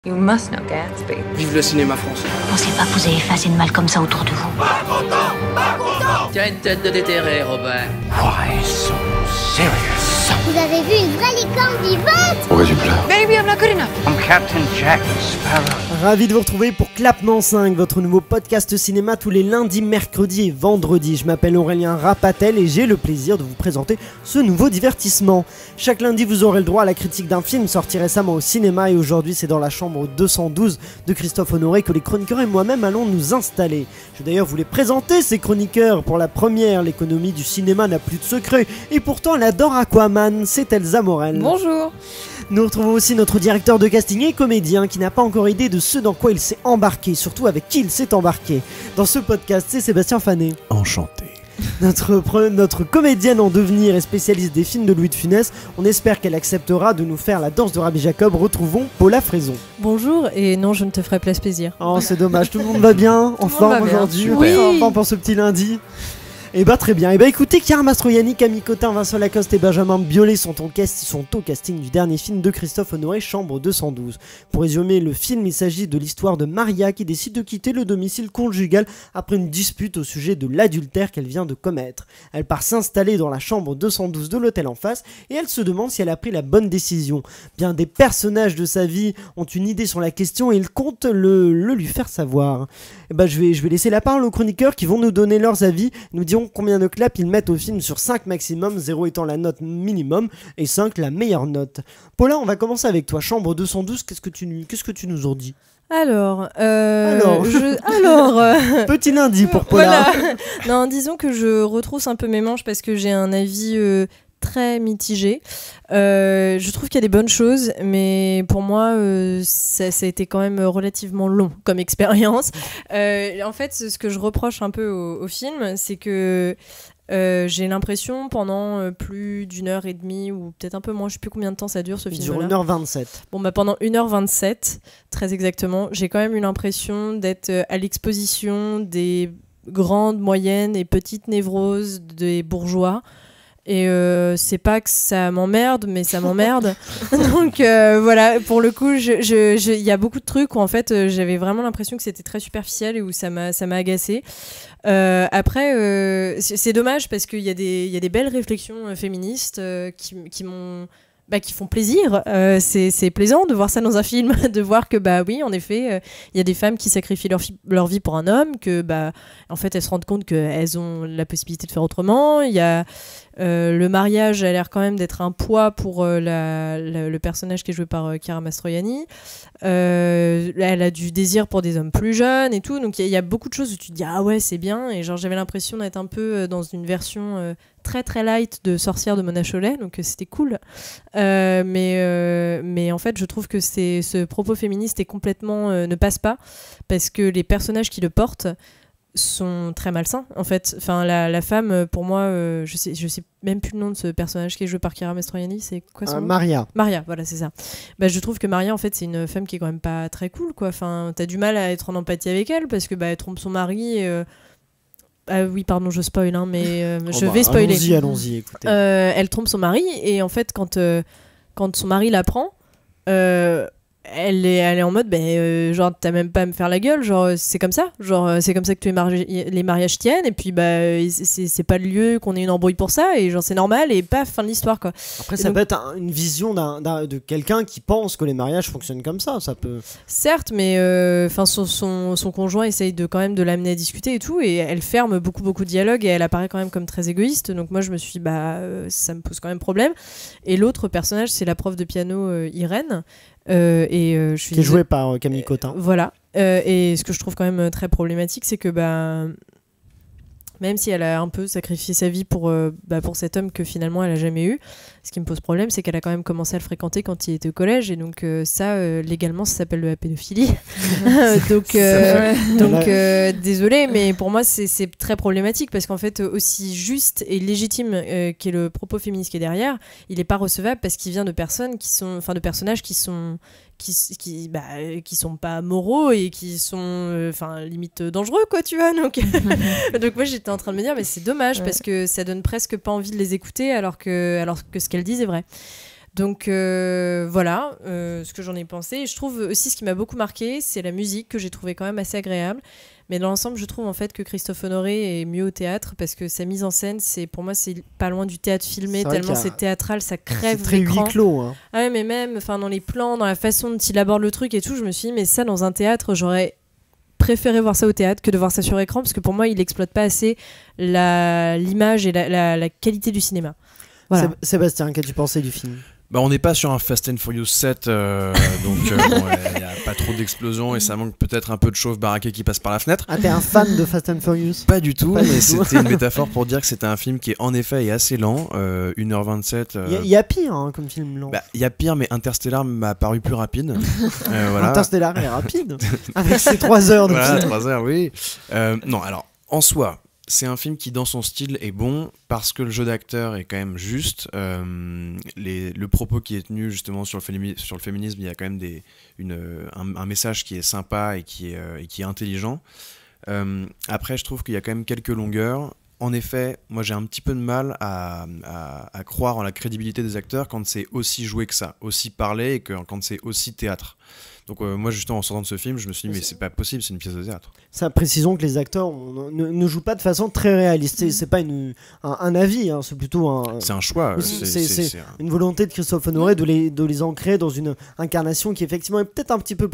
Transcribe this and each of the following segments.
You must know Gatsby. Vive le cinéma français. Pensez pas que vous avez fait assez de mal comme ça autour de vous. Tu as une tête de déterré, Robert. Why so serious? Vous avez vu une vraie licorne vivante? Pourquoi tu pleures? Maybe I'm not good enough. I'm Captain Jack Sparrow. Ravi de vous retrouver pour Clapement 5, votre nouveau podcast cinéma tous les lundis, mercredis et vendredis. Je m'appelle Aurélien Rapatel et j'ai le plaisir de vous présenter ce nouveau divertissement. Chaque lundi, vous aurez le droit à la critique d'un film sorti récemment au cinéma et aujourd'hui, c'est dans la chambre 212 de Christophe Honoré que les chroniqueurs et moi-même allons nous installer. Je vais d'ailleurs vous les présenter, ces chroniqueurs. Pour la première, l'économie du cinéma n'a plus de secret et pourtant elle adore Aquaman, c'est Elsa Morel. Bonjour. Nous retrouvons aussi notre directeur de casting et comédien qui n'a pas encore idée de ce dans quoi il s'est embarqué, surtout avec qui il s'est embarqué. Dans ce podcast, c'est Sébastien Fanet. Enchanté. Notre comédienne en devenir et spécialiste des films de Louis de Funès, on espère qu'elle acceptera de nous faire la danse de Rabbi Jacob. Retrouvons Paula Fraison. Bonjour, et non, je ne te ferai pas plaisir. Oh, c'est dommage, tout le monde va bien, en forme aujourd'hui, Oui. en forme pour ce petit lundi. Et bah très bien, et bah écoutez, Chiara Mastroianni, Camille Cotin, Vincent Lacoste et Benjamin Biolay sont au casting du dernier film de Christophe Honoré, Chambre 212. Pour résumer le film, il s'agit de l'histoire de Maria qui décide de quitter le domicile conjugal après une dispute au sujet de l'adultère qu'elle vient de commettre. Elle part s'installer dans la chambre 212 de l'hôtel en face et elle se demande si elle a pris la bonne décision. Bien des personnages de sa vie ont une idée sur la question et ils comptent le lui faire savoir. Et bah je vais laisser la parole aux chroniqueurs qui vont nous donner leurs avis, nous diront combien de claps ils mettent au film sur 5 maximum, 0 étant la note minimum et 5 la meilleure note. Paula, on va commencer avec toi. Chambre 212, qu'est-ce que tu nous en dis? Alors, Petit lundi pour Paula. Voilà. Non, disons que je retrousse un peu mes manches parce que j'ai un avis très mitigé. Je trouve qu'il y a des bonnes choses, mais pour moi, ça a été quand même relativement long comme expérience. En fait, ce que je reproche un peu au film, c'est que j'ai l'impression pendant plus d'une heure et demie ou peut-être un peu moins, je sais plus combien de temps ça dure ce film-là. Il dure 1h27. Bon bah pendant 1h27, très exactement, j'ai quand même eu l'impression d'être à l'exposition des grandes, moyennes et petites névroses des bourgeois. Et c'est pas que ça m'emmerde, mais ça m'emmerde. Donc voilà, pour le coup, il y a beaucoup de trucs où en fait j'avais vraiment l'impression que c'était très superficiel et où ça m'a agacée. Après, c'est dommage parce qu'il y a des belles réflexions féministes qui font plaisir. C'est plaisant de voir ça dans un film, de voir que bah oui, en effet, il y a des femmes qui sacrifient leur vie pour un homme, que bah en fait elles se rendent compte qu'elles ont la possibilité de faire autrement. Il y a le mariage a l'air quand même d'être un poids pour le personnage qui est joué par Chiara Mastroianni. Elle a du désir pour des hommes plus jeunes et tout, donc il y a beaucoup de choses où tu te dis ah ouais c'est bien, et genre j'avais l'impression d'être un peu dans une version très très light de Sorcière de Mona Chollet, donc c'était cool. Mais en fait je trouve que ce propos féministe est complètement ne passe pas, parce que les personnages qui le portent sont très malsains en fait. Enfin la femme, pour moi, je sais même plus le nom de ce personnage qui est joué par Chiara Mastroianni, c'est quoi son nom? Maria, voilà, c'est ça. Bah je trouve que Maria en fait c'est une femme qui est quand même pas très cool quoi. Enfin t'as du mal à être en empathie avec elle parce que bah elle trompe son mari. Ah oui, pardon, je spoil, hein, mais je vais spoiler. Allons-y, écoutez. Elle trompe son mari et en fait quand son mari l'apprend, elle est en mode genre t'as même pas à me faire la gueule, genre c'est comme ça, c'est comme ça que les mariages tiennent, et puis bah c'est pas le lieu qu'on ait une embrouille pour ça, et genre c'est normal, et paf, fin de l'histoire quoi. Après ça peut être une vision de quelqu'un qui pense que les mariages fonctionnent comme ça peut. Certes, mais enfin son conjoint essaye quand même de l'amener à discuter et tout, et elle ferme beaucoup de dialogues et elle apparaît quand même comme très égoïste, donc moi je me suis dit ça me pose quand même problème. Et l'autre personnage c'est la prof de piano Irène. Qui est joué par Camille Cotin. Voilà. Et ce que je trouve quand même très problématique, c'est que même si elle a un peu sacrifié sa vie pour cet homme que finalement elle a jamais eu, ce qui me pose problème, c'est qu'elle a quand même commencé à le fréquenter quand il était au collège, et donc légalement ça s'appelle de la pédophilie. donc désolée, mais pour moi c'est très problématique, parce qu'en fait aussi juste et légitime qu'est le propos féministe qui est derrière, il est pas recevable parce qu'il vient de personnages qui sont pas moraux et qui sont limite dangereux quoi, tu vois. Donc moi j'étais en train de me dire mais c'est dommage, parce que ça donne presque pas envie de les écouter alors que ce qu'elles disent est vrai. Donc voilà ce que j'en ai pensé. Et je trouve aussi ce qui m'a beaucoup marqué, c'est la musique que j'ai trouvé quand même assez agréable. Mais dans l'ensemble, je trouve en fait que Christophe Honoré est mieux au théâtre parce que sa mise en scène, pour moi, c'est pas loin du théâtre filmé, tellement c'est théâtral, ça crève c'est très l'écran. huis clos. Hein. Ah ouais, mais même dans les plans, dans la façon dont il aborde le truc et tout, je me suis dit, mais ça, dans un théâtre, j'aurais préféré voir ça au théâtre que de voir ça sur écran parce que pour moi, il exploite pas assez l'image et la qualité du cinéma. Voilà. Sébastien, qu'as-tu pensé du film ? Bah, on n'est pas sur un Fast and Furious 7, donc il n'y a pas trop d'explosions et ça manque peut-être un peu de chauve baraqué qui passe par la fenêtre. Ah, t'es un fan de Fast and Furious ? Pas du tout, mais c'était une métaphore pour dire que c'était un film qui est en effet assez lent, 1h27. Il y a pire comme film lent. Bah, il y a pire, mais Interstellar m'a paru plus rapide. Voilà. Interstellar est rapide, avec ses 3 heures de voilà, film. 3 heures, oui. Non, alors, en soi... C'est un film qui, dans son style, est bon parce que le jeu d'acteur est quand même juste. Le propos qui est tenu justement sur le féminisme, il y a quand même un message qui est sympa et qui est intelligent. Après, je trouve qu'il y a quand même quelques longueurs. En effet, moi j'ai un petit peu de mal à croire en la crédibilité des acteurs quand c'est aussi joué que ça, aussi parlé et quand c'est aussi théâtre. Donc moi justement en sortant de ce film, je me suis dit mais c'est pas possible, c'est une pièce de théâtre. Ça, précisons que les acteurs ne jouent pas de façon très réaliste. C'est pas un avis, hein, c'est plutôt c'est un choix. C'est une volonté de Christophe Honoré de les ancrer dans une incarnation qui effectivement est peut-être un petit peu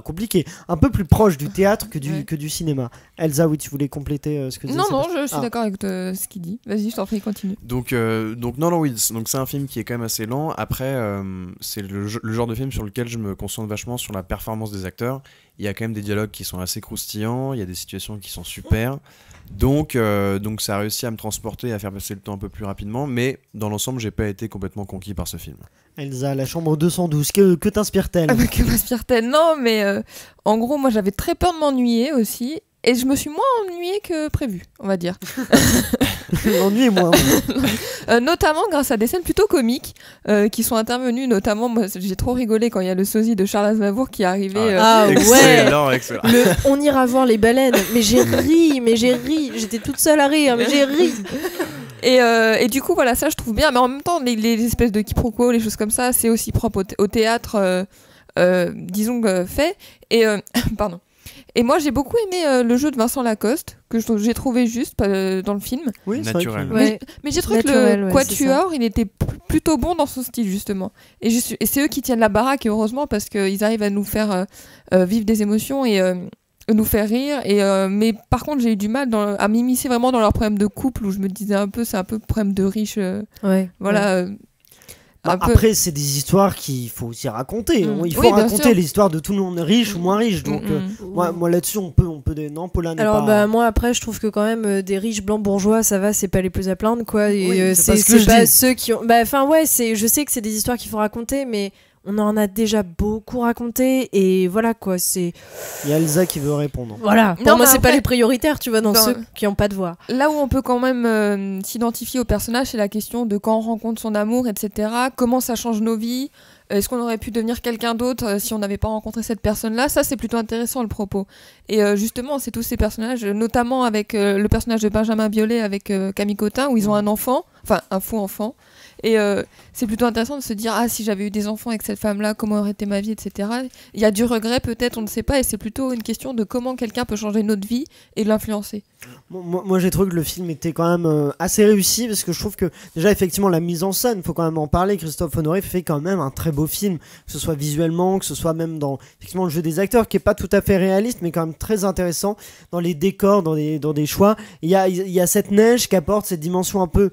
compliquée, un peu plus proche du théâtre que du cinéma. Elsa, oui, tu voulais compléter ce que disait Non, je suis d'accord avec ce qu'il dit. Vas-y, je t'en prie, continue. Donc oui, donc c'est un film qui est quand même assez lent. Après, c'est le genre de film sur lequel je me concentre vachement sur la performance des acteurs. Il y a quand même des dialogues qui sont assez croustillants, il y a des situations qui sont super. Donc ça a réussi à me transporter et à faire passer le temps un peu plus rapidement, mais dans l'ensemble, j'ai pas été complètement conquis par ce film. Elsa, la chambre 212, que t'inspire-t-elle ? Que m'inspire-t-elle ? Non, mais en gros, moi j'avais très peur de m'ennuyer aussi. Et je me suis moins ennuyée que prévu, on va dire. L'ennui est moins. Notamment grâce à des scènes plutôt comiques qui sont intervenues. Notamment, moi, j'ai trop rigolé quand il y a le sosie de Charles Aznavour qui est arrivé. Excellent. On ira voir les baleines. Mais j'ai ri. J'étais toute seule à rire, mais j'ai ri. Et du coup, voilà, ça je trouve bien. Mais en même temps, les espèces de quiproquos, les choses comme ça, c'est aussi propre au théâtre, disons, fait. Et, pardon. Et moi j'ai beaucoup aimé le jeu de Vincent Lacoste que j'ai trouvé juste dans le film. Oui, naturel. Mais j'ai trouvé que le quatuor il était plutôt bon dans son style justement. Et c'est eux qui tiennent la baraque et heureusement parce qu'ils arrivent à nous faire vivre des émotions et nous faire rire. Mais par contre j'ai eu du mal à m'immiscer vraiment dans leurs problèmes de couple où je me disais c'est un peu problème de riches. Voilà. Après, c'est des histoires qu'il faut aussi raconter. Il faut raconter les histoires de tout le monde, riche ou moins riche. Donc, moi là-dessus, on peut non, Paula n'est alors, pas... moi, après, je trouve que quand même, des riches blancs bourgeois, ça va, c'est pas les plus à plaindre, quoi. Et, c'est pas ceux qui ont... je sais que c'est des histoires qu'il faut raconter, mais on en a déjà beaucoup raconté. Et voilà, quoi, c'est... Il y a Elsa qui veut répondre. Voilà, pour moi, c'est pas les prioritaires, tu vois, dans ceux qui ont pas de voix. Là où on peut quand même s'identifier au personnage, c'est la question de quand on rencontre son amour, etc. Comment ça change nos vies. Est-ce qu'on aurait pu devenir quelqu'un d'autre si on n'avait pas rencontré cette personne-là ? Ça, c'est plutôt intéressant, le propos. Et justement, c'est tous ces personnages, notamment avec le personnage de Benjamin Biolay avec Camille Cotin, où ils ont un enfant, enfin un faux enfant. Et c'est plutôt intéressant de se dire si j'avais eu des enfants avec cette femme-là, comment aurait été ma vie, etc. Il y a du regret peut-être, on ne sait pas, et c'est plutôt une question de comment quelqu'un peut changer notre vie et l'influencer. Moi j'ai trouvé que le film était quand même assez réussi parce que je trouve que déjà effectivement la mise en scène, faut quand même en parler. Christophe Honoré fait quand même un très beau film, que ce soit visuellement, que ce soit même dans effectivement le jeu des acteurs qui est pas tout à fait réaliste mais quand même très intéressant dans les décors, dans des choix. Il y a cette neige qui apporte cette dimension un peu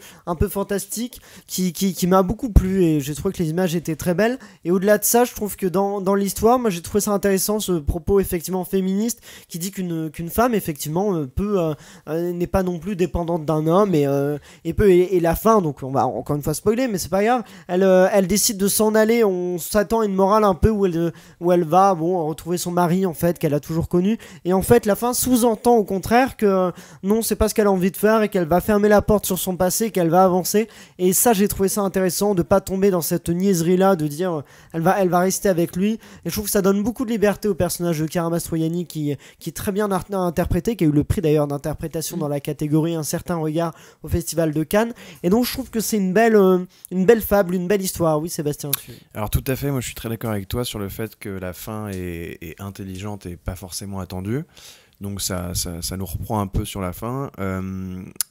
fantastique qui m'a beaucoup plu et j'ai trouvé que les images étaient très belles. Et au-delà de ça, je trouve que dans l'histoire, moi j'ai trouvé ça intéressant, ce propos effectivement féministe qui dit qu'une femme effectivement n'est pas non plus dépendante d'un homme et la fin, donc on va encore une fois spoiler mais c'est pas grave, elle décide de s'en aller. On s'attend à une morale un peu où elle va retrouver son mari en fait qu'elle a toujours connu, et en fait la fin sous-entend au contraire que non, c'est pas ce qu'elle a envie de faire et qu'elle va fermer la porte sur son passé, qu'elle va avancer. Et ça j'ai trouvé trouvé ça intéressant de pas tomber dans cette niaiserie-là, de dire elle va rester avec lui. Et je trouve que ça donne beaucoup de liberté au personnage de Chiara Mastroianni qui est très bien interprété, qui a eu le prix d'ailleurs d'interprétation dans la catégorie Un certain regard au Festival de Cannes. Et donc je trouve que c'est une belle fable, une belle histoire. Oui, Sébastien. Alors tout à fait, moi je suis très d'accord avec toi sur le fait que la fin est intelligente et pas forcément attendue. Donc ça nous reprend un peu sur la fin.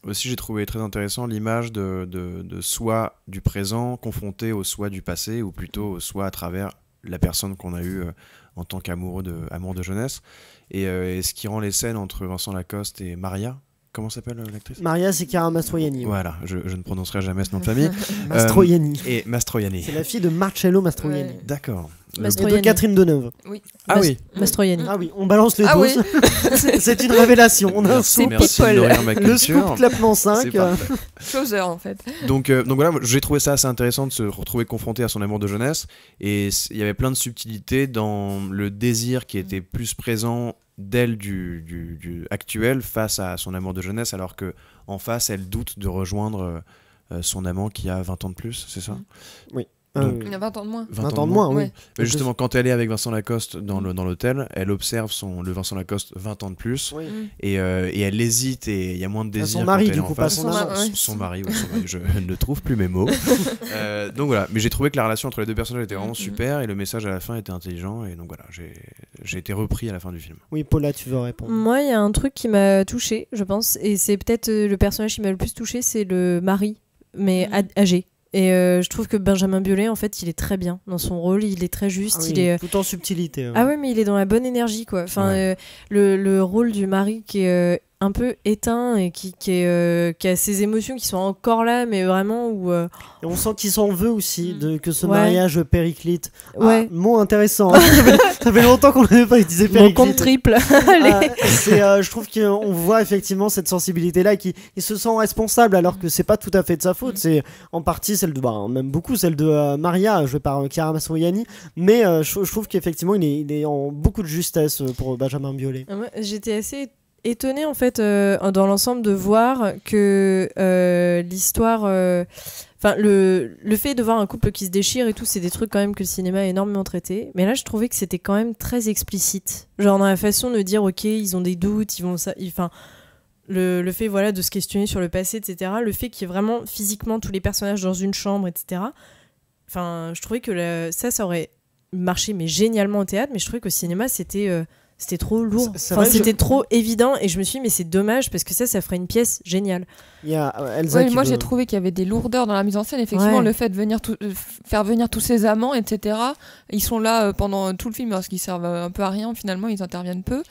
Aussi j'ai trouvé très intéressant l'image de soi du présent confronté au soi du passé, ou plutôt au soi à travers la personne qu'on a eue en tant qu'amour de jeunesse. Et ce qui rend les scènes entre Vincent Lacoste et Maria. Comment s'appelle l'actrice ? Maria, c'est Chiara Mastroianni. Voilà, je ne prononcerai jamais ce nom de famille. Mastroianni. Et Mastroianni. C'est la fille de Marcello Mastroianni. Ouais. D'accord. Et de Catherine Deneuve. Oui. Ah oui. Mastroianni. Ah oui, on balance les Ah doses. oui. C'est une révélation. On a un scoop. Merci de nourrir ma Le culture. scoop clapement 5. C'est parfait. Closer en fait. Donc voilà, j'ai trouvé ça assez intéressant de se retrouver confronté à son amour de jeunesse, et il y avait plein de subtilités dans le désir qui était plus présent d'elle du actuel face à son amour de jeunesse, alors que en face elle doute de rejoindre son amant qui a 20 ans de plus, c'est ça ? Oui. Donc, Il y a 20 ans de moins. 20 ans de moins, oui. Ouais. Mais justement, quand elle est avec Vincent Lacoste dans l'hôtel, elle observe le Vincent Lacoste 20 ans de plus, Oui. et elle hésite, et il y a moins de désir. Son mari, quand elle du est en coup, pas face. son amant. Son mari, je ne trouve plus mes mots. Donc voilà, mais j'ai trouvé que la relation entre les deux personnages était vraiment super, et le message à la fin était intelligent, et donc voilà, j'ai été repris à la fin du film. Oui, Paula, tu veux répondre. Moi, il y a un truc qui m'a touchée, je pense, et c'est peut-être le personnage qui m'a le plus touchée, c'est le mari, mais âgé. Et je trouve que Benjamin Biolay, en fait, il est très bien dans son rôle, il est très juste, Ah oui, il est tout en subtilité. ah ouais, mais il est dans la bonne énergie, quoi. Enfin, Ouais. le rôle du mari qui est un peu éteint et qui a ses émotions qui sont encore là, mais vraiment où Et on sent qu'il s'en veut aussi que ce Ouais. mariage périclite. Ouais. Ah, mot intéressant. Hein. Ça fait longtemps qu'on n'avait pas utilisé mon périclite. compte triple. Allez. Je trouve qu'on voit effectivement cette sensibilité-là qui il se sent responsable alors que c'est pas tout à fait de sa faute. C'est en partie celle de, même beaucoup celle de Maria, jouée par Chiara Mastroianni. Mais je trouve qu'effectivement il est en beaucoup de justesse pour Benjamin Biolay. Moi, j'étais assez étonnée en fait dans l'ensemble de voir que l'histoire enfin le fait de voir un couple qui se déchire et tout, c'est des trucs quand même que le cinéma a énormément traité, mais là je trouvais que c'était quand même très explicite, genre dans la façon de dire ok, ils ont des doutes, enfin le fait voilà de se questionner sur le passé, etc., le fait qu'il y ait vraiment physiquement tous les personnages dans une chambre, etc., enfin je trouvais que ça aurait marché mais génialement au théâtre, mais je trouvais qu'au cinéma c'était trop lourd. C'est Enfin, vrai que c'était trop évident et je me suis dit mais c'est dommage parce que ça ferait une pièce géniale. Il y a Elsa Ouais, qui moi veut- j'ai trouvé qu'il y avait des lourdeurs dans la mise en scène. Effectivement, Ouais. le fait de faire venir tous ces amants, etc. Ils sont là pendant tout le film parce qu'ils servent un peu à rien. Finalement, ils interviennent peu.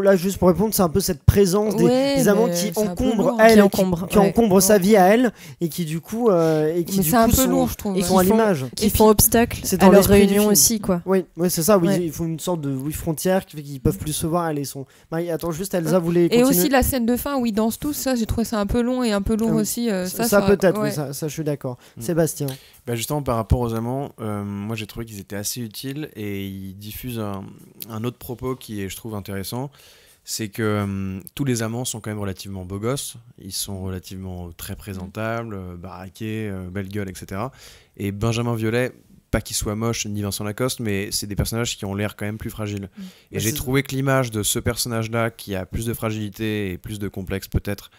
Là juste pour répondre, c'est un peu cette présence Ouais, des amants mais qui c'est un peu encombrent lourd. elle, Qui qui encombrent, encombrent ouais. sa vie à elle et qui du coup Mais c'est un peu sont, lourd, je trouve. ils sont à Qui font- l'image. Qui Et font puis- obstacle c'est à dans leur l'esprit du réunion film. aussi, quoi. Oui, c'est ça. Oui, Ouais. il faut une sorte de frontière qui fait qu'ils peuvent plus se voir. Elle et son mari. Attends, juste Elsa voulait Et continuer. aussi la scène de fin où ils dansent tous, ça j'ai trouvé ça un peu long et un peu lourd Ah oui. aussi. Ça peut-être, ouais. oui, ça je suis d'accord. Mm. Sébastien. Bah justement, par rapport aux amants, moi j'ai trouvé qu'ils étaient assez utiles, et ils diffusent un autre propos qui est, je trouve, intéressant. C'est que tous les amants sont quand même relativement beaux gosses, ils sont relativement très présentables, baraqués, belle gueule, etc. Et Benjamin Biolay, pas qu'il soit moche ni Vincent Lacoste, mais c'est des personnages qui ont l'air quand même plus fragiles. Et Bah, j'ai c'est- trouvé que l'image de ce personnage-là, qui a plus de fragilité et plus de complexe peut-être,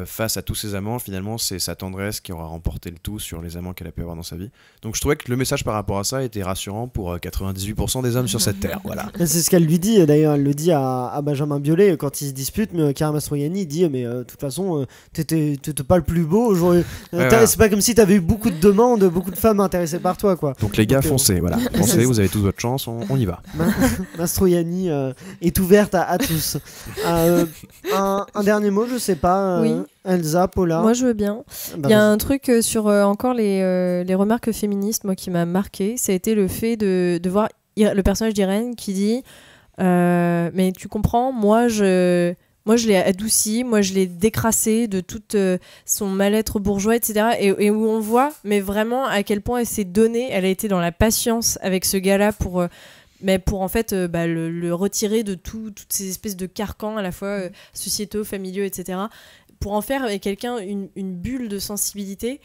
face à tous ses amants, finalement c'est sa tendresse qui aura remporté le tout sur les amants qu'elle a pu avoir dans sa vie. Donc je trouvais que le message par rapport à ça était rassurant pour 98% des hommes sur cette terre. Voilà. C'est ce qu'elle lui dit d'ailleurs. Elle le dit à Benjamin Biolay quand ils se disputent. Mais Chiara Mastroianni il dit mais de toute façon t'étais pas le plus beau. voilà. C'est pas comme si t'avais eu beaucoup de demandes, beaucoup de femmes intéressées par toi quoi. Donc les gars, Donc, foncez, voilà. Foncez, vous avez toute votre chance, on y va. Mastroianni est ouverte à tous. Un dernier mot, je sais pas. Oui. Elsa, Paula. Moi je veux bien. Bah, Il y a vas-y. un truc sur encore les remarques féministes, moi qui m'a marqué, ça a été le fait de voir le personnage d'Irène qui dit mais tu comprends, moi je l'ai adouci, moi je l'ai décrassé de tout son mal-être bourgeois, etc. Et où on voit, mais vraiment à quel point elle s'est donnée, elle a été dans la patience avec ce gars-là pour en fait le retirer de toutes ces espèces de carcans à la fois sociétaux, familiaux, etc. Pour en faire avec quelqu'un une bulle de sensibilité.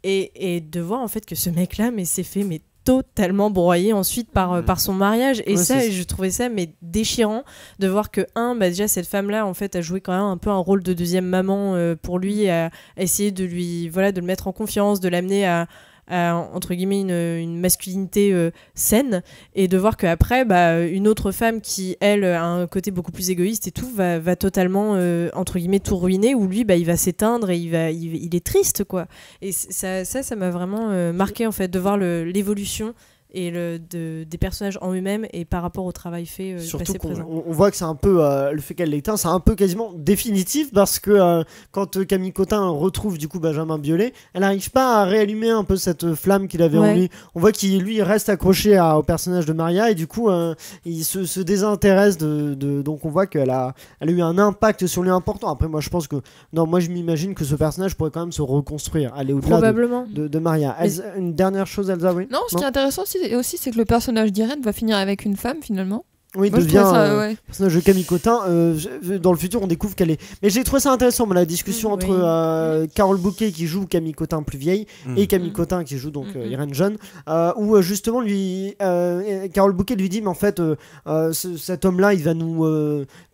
et de voir en fait que ce mec-là s'est fait totalement broyé ensuite par son mariage, et ça, je trouvais ça déchirant de voir que déjà cette femme-là en fait a joué quand même un peu un rôle de deuxième maman pour lui, à essayer de le mettre en confiance, de l'amener à entre guillemets une masculinité saine, et de voir qu'après une autre femme qui elle a un côté beaucoup plus égoïste et tout va totalement entre guillemets tout ruiner, où lui il va s'éteindre et il est triste quoi, et ça m'a vraiment marqué en fait de voir l'évolution et des personnages en eux-mêmes et par rapport au travail fait surtout passé présent. On voit que c'est un peu le fait qu'elle l'éteint, c'est un peu quasiment définitif, parce que quand Camille Cotin retrouve du coup Benjamin Biolay, elle n'arrive pas à réallumer un peu cette flamme qu'il avait en lui. On voit qu'il reste accroché au personnage de Maria, et du coup il se désintéresse donc on voit qu'elle a eu un impact sur lui important. Après moi je m'imagine que ce personnage pourrait quand même se reconstruire, aller au-delà de Maria. Une dernière chose, Elsa, oui. Non, ce qui est intéressant aussi, c'est que le personnage d'Irène va finir avec une femme finalement. Oui, il devient le personnage de Camille Cotin. Dans le futur, on découvre qu'elle est. Mais j'ai trouvé ça intéressant, la discussion entre Carole Bouquet qui joue Camille Cotin plus vieille et Camille Cotin qui joue donc Irène jeune, où justement Carole Bouquet lui dit mais en fait cet homme-là il va nous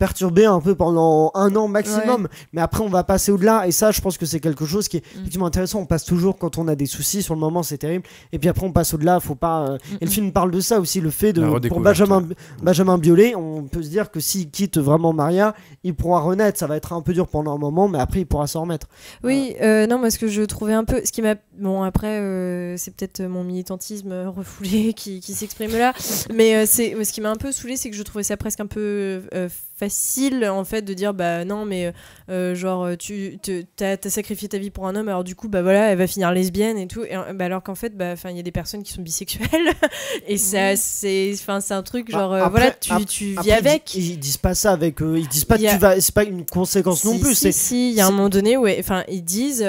perturber un peu pendant 1 an maximum, mais après on va passer au-delà, et ça je pense que c'est quelque chose qui est effectivement intéressant. On passe toujours quand on a des soucis, sur le moment c'est terrible, et puis après on passe au-delà, faut pas. Et le film parle de ça aussi, le fait pour Benjamin Biolay, on peut se dire que s'il quitte vraiment Maria, il pourra renaître. Ça va être un peu dur pendant un moment, mais après il pourra s'en remettre. Oui, non, moi ce que je trouvais un peu, ce qui m'a, bon après c'est peut-être mon militantisme refoulé qui s'exprime là, mais ce qui m'a un peu saoulé, c'est que je trouvais ça presque un peu facile en fait de dire non mais genre t'as sacrifié ta vie pour un homme, alors du coup voilà elle va finir lesbienne et tout, et, alors qu'en fait il y a des personnes qui sont bisexuelles et ça c'est un truc genre après, tu vis avec. Ils disent pas ça avec ils disent pas c'est pas une conséquence non plus. Il y a un moment donné où ils disent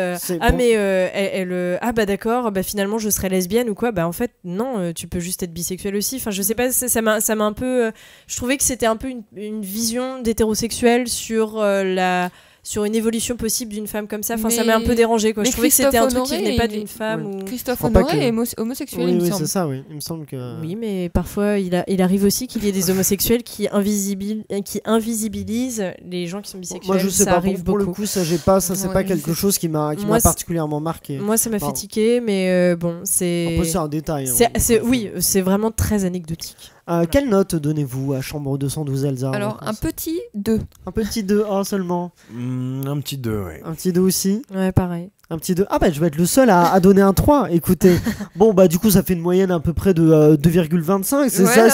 d'accord, finalement je serai lesbienne ou quoi, en fait non, tu peux juste être bisexuelle aussi, je sais pas, ça m'a un peu je trouvais que c'était un peu une vision d'hétérosexuel sur une évolution possible d'une femme comme ça. Ça m'a un peu dérangé quoi. Je trouvais que c'était un truc qui venait pas d'une femme. Ou... Christophe Honoré est homosexuel, il me semble. C'est ça, oui. Il me semble que... Oui, mais parfois il arrive aussi qu'il y ait des homosexuels qui invisibilisent les gens qui sont bisexuels. Moi je sais ça pas, arrive pour beaucoup. le coup c'est pas quelque chose qui m'a particulièrement marqué. Moi ça m'a fait tiquer, mais bon c'est... Après c'est un détail. Oui, c'est vraiment très anecdotique. Quelle note donnez-vous à Chambre 212, Elsa? Alors, un petit 2. Un petit 2, seulement. Un petit 2, ouais. Un petit 2 aussi? Ouais, pareil. Un petit 2. Je vais être le seul à donner un 3. Écoutez, bon, du coup, ça fait une moyenne à peu près de 2,25, c'est ça,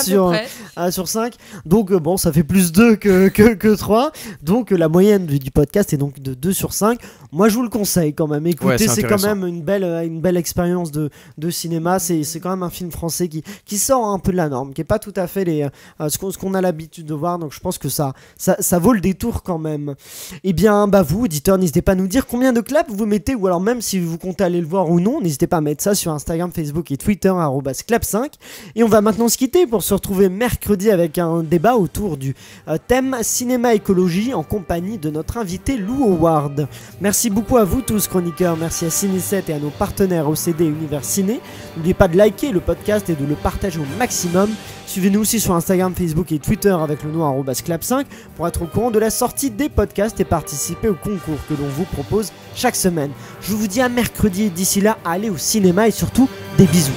sur 5. Donc, bon, ça fait plus 2 que 3. Donc, la moyenne du podcast est donc de 2 sur 5. Moi, je vous le conseille quand même. Écoutez, c'est quand même une belle expérience de cinéma. C'est quand même un film français qui sort un peu de la norme, qui n'est pas tout à fait ce qu'on a l'habitude de voir. Donc, je pense que ça vaut le détour quand même. Eh bien, vous, auditeurs, n'hésitez pas à nous dire combien de claps vous mettez, ou alors même si vous comptez aller le voir ou non, n'hésitez pas à mettre ça sur Instagram, Facebook et Twitter @clap5. Et on va maintenant se quitter pour se retrouver mercredi avec un débat autour du thème cinéma écologie en compagnie de notre invité Lou Howard. Merci beaucoup à vous tous chroniqueurs, merci à Ciné7 et à nos partenaires OCD et Univers Ciné. N'oubliez pas de liker le podcast et de le partager au maximum. Suivez-nous aussi sur Instagram, Facebook et Twitter avec le nom @clap5 pour être au courant de la sortie des podcasts et participer au concours que l'on vous propose chaque semaine. Je vous dis à mercredi et d'ici là, allez au cinéma et surtout des bisous.